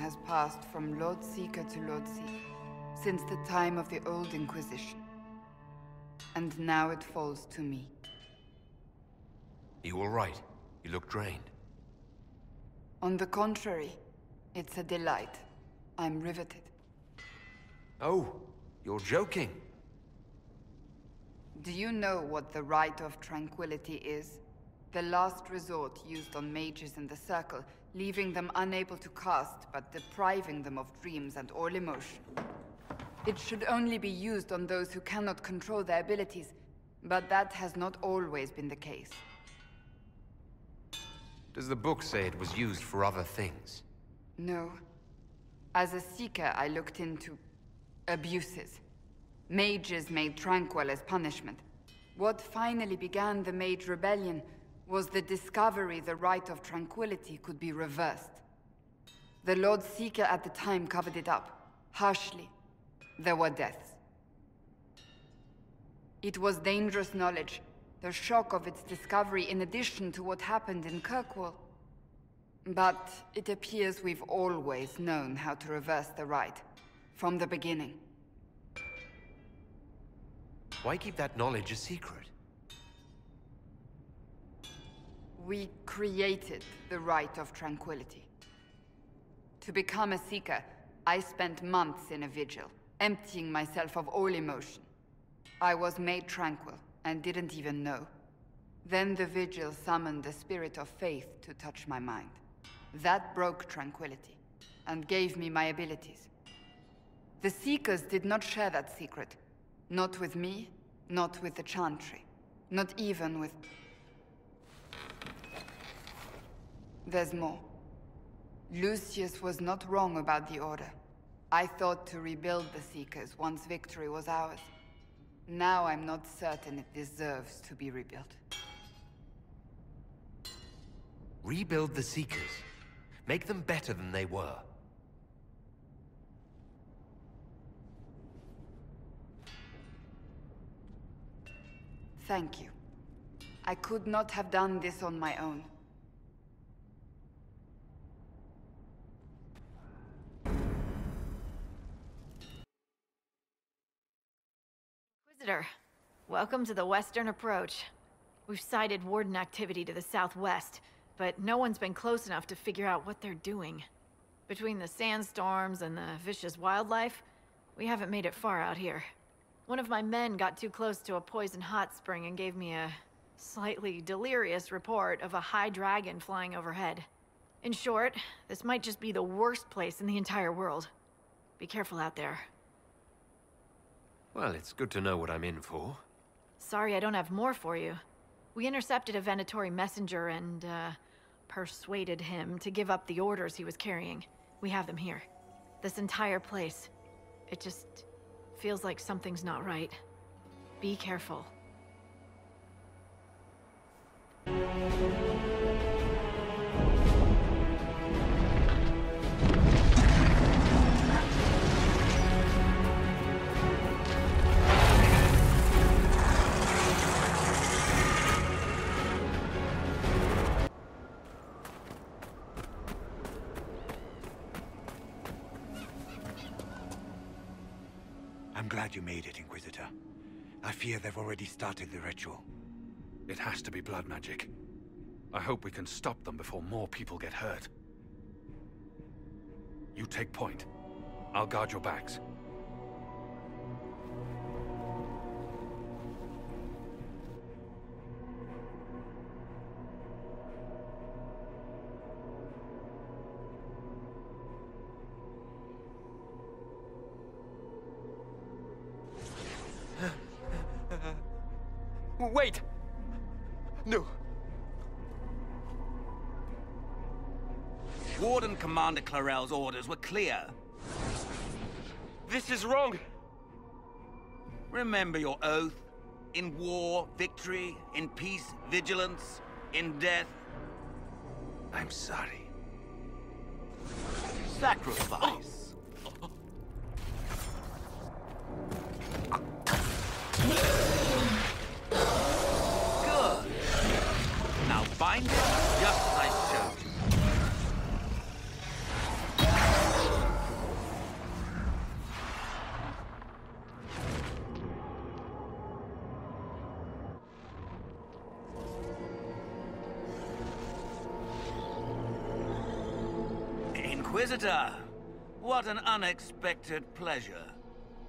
has passed from Lord Seeker to Lord Seeker, since the time of the old Inquisition. And now it falls to me. You all right? You look drained. On the contrary, it's a delight. I'm riveted. Oh, you're joking. Do you know what the Rite of Tranquility is? The last resort used on mages in the Circle, leaving them unable to cast, but depriving them of dreams and all emotion. It should only be used on those who cannot control their abilities, but that has not always been the case. Does the book say it was used for other things? No. As a Seeker, I looked into abuses. Mages made Tranquil as punishment. What finally began the Mage Rebellion was the discovery the Rite of Tranquility could be reversed. The Lord Seeker at the time covered it up, harshly. There were deaths. It was dangerous knowledge, the shock of its discovery in addition to what happened in Kirkwall. But it appears we've always known how to reverse the Rite, from the beginning. Why keep that knowledge a secret? We created the Rite of Tranquility. To become a Seeker, I spent months in a vigil, emptying myself of all emotion. I was made tranquil, and didn't even know. Then the vigil summoned the spirit of faith to touch my mind. That broke tranquility, and gave me my abilities. The Seekers did not share that secret. Not with me, not with the Chantry, not even with... There's more. Lucius was not wrong about the Order. I thought to rebuild the Seekers once victory was ours. Now I'm not certain it deserves to be rebuilt. Rebuild the Seekers. Make them better than they were. Thank you. I could not have done this on my own. Inquisitor, welcome to the Western Approach. We've sighted Warden activity to the southwest, but no one's been close enough to figure out what they're doing. Between the sandstorms and the vicious wildlife, we haven't made it far out here. One of my men got too close to a poison hot spring and gave me a slightly delirious report of a high dragon flying overhead. In short, this might just be the worst place in the entire world. Be careful out there. Well, it's good to know what I'm in for. Sorry I don't have more for you. We intercepted a Venatori messenger and, persuaded him to give up the orders he was carrying. We have them here. This entire place. It just feels like something's not right. Be careful. I'm glad you made it, Inquisitor. I fear they've already started the ritual. It has to be blood magic. I hope we can stop them before more people get hurt. You take point. I'll guard your backs. Wait! No. Warden Commander Clarel's orders were clear. This is wrong! Remember your oath. In war, victory. In peace, vigilance. In death, I'm sorry. sacrifice. Good. Now bind it just as I showed you. Inquisitor, what an unexpected pleasure.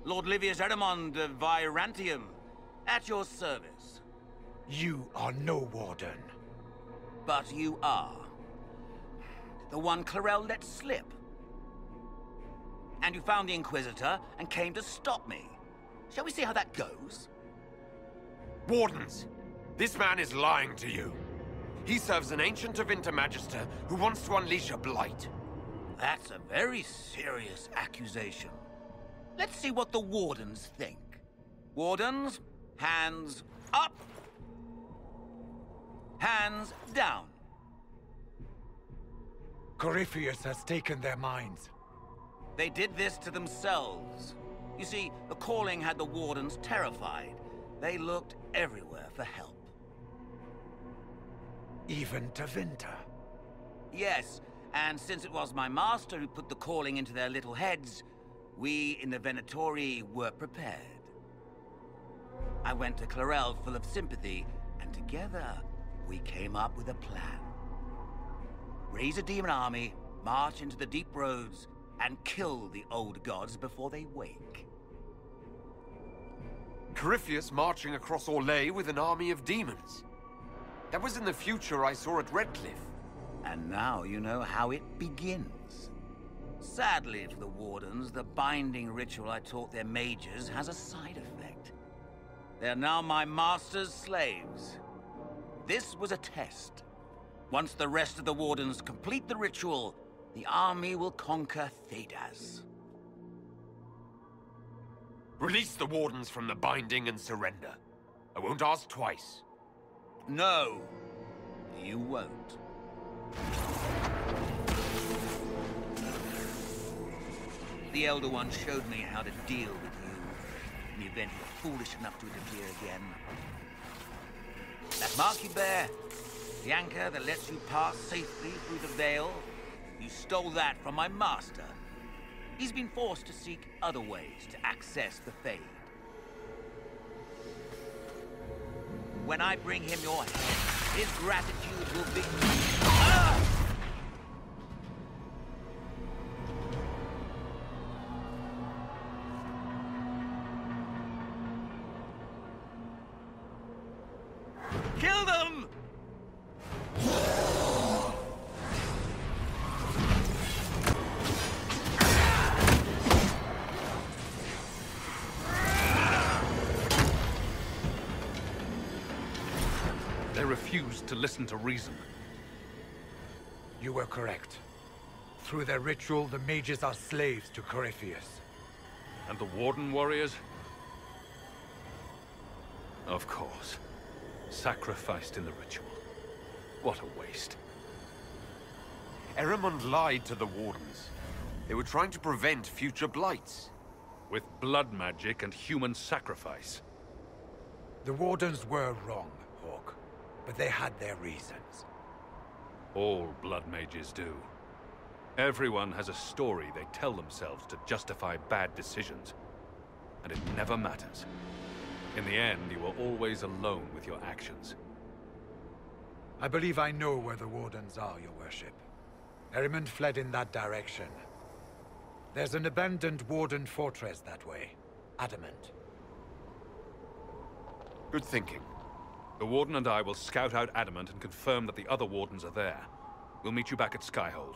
Lord Livius Erimond of Virantium, at your service. You are no warden. But you are. The one Clarel let slip. And you found the Inquisitor and came to stop me. Shall we see how that goes? Wardens, this man is lying to you. He serves an ancient of Intermagister who wants to unleash a blight. That's a very serious accusation. Let's see what the Wardens think. Wardens, hands up. Hands down. Corypheus has taken their minds. They did this to themselves. You see, the calling had the Wardens terrified. They looked everywhere for help. Even to Winter. Yes, and since it was my master who put the calling into their little heads, we in the Venatori were prepared. I went to Clarel full of sympathy, and together we came up with a plan. Raise a demon army, march into the deep roads, and kill the old gods before they wake. Corypheus marching across Orlais with an army of demons. That was in the future I saw at Redcliffe. And now you know how it begins. Sadly for the Wardens, the binding ritual I taught their mages has a side effect. They are now my master's slaves. This was a test. Once the rest of the Wardens complete the ritual, the army will conquer Thedas. Release the Wardens from the binding and surrender. I won't ask twice. No, you won't. The Elder One showed me how to deal with you in the event you were foolish enough to interfere again. That mark you bear, the anchor that lets you pass safely through the veil, you stole that from my master. He's been forced to seek other ways to access the Fade. When I bring him your head, his gratitude will be... Ah! Kill them! They refused to listen to reason. You were correct. Through their ritual, the mages are slaves to Corypheus. And the Warden warriors? Of course. Sacrificed in the ritual. What a waste. Erimond lied to the Wardens. They were trying to prevent future blights. With blood magic and human sacrifice. The Wardens were wrong, Hawk. But they had their reasons. All blood mages do. Everyone has a story they tell themselves to justify bad decisions. And it never matters. In the end, you are always alone with your actions. I believe I know where the Wardens are, Your Worship. Erimond fled in that direction. There's an abandoned Warden fortress that way. Adamant. Good thinking. The Warden and I will scout out Adamant and confirm that the other Wardens are there. We'll meet you back at Skyhold.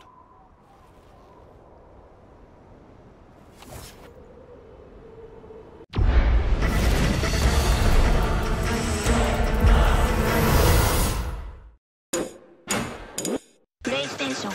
PlayStation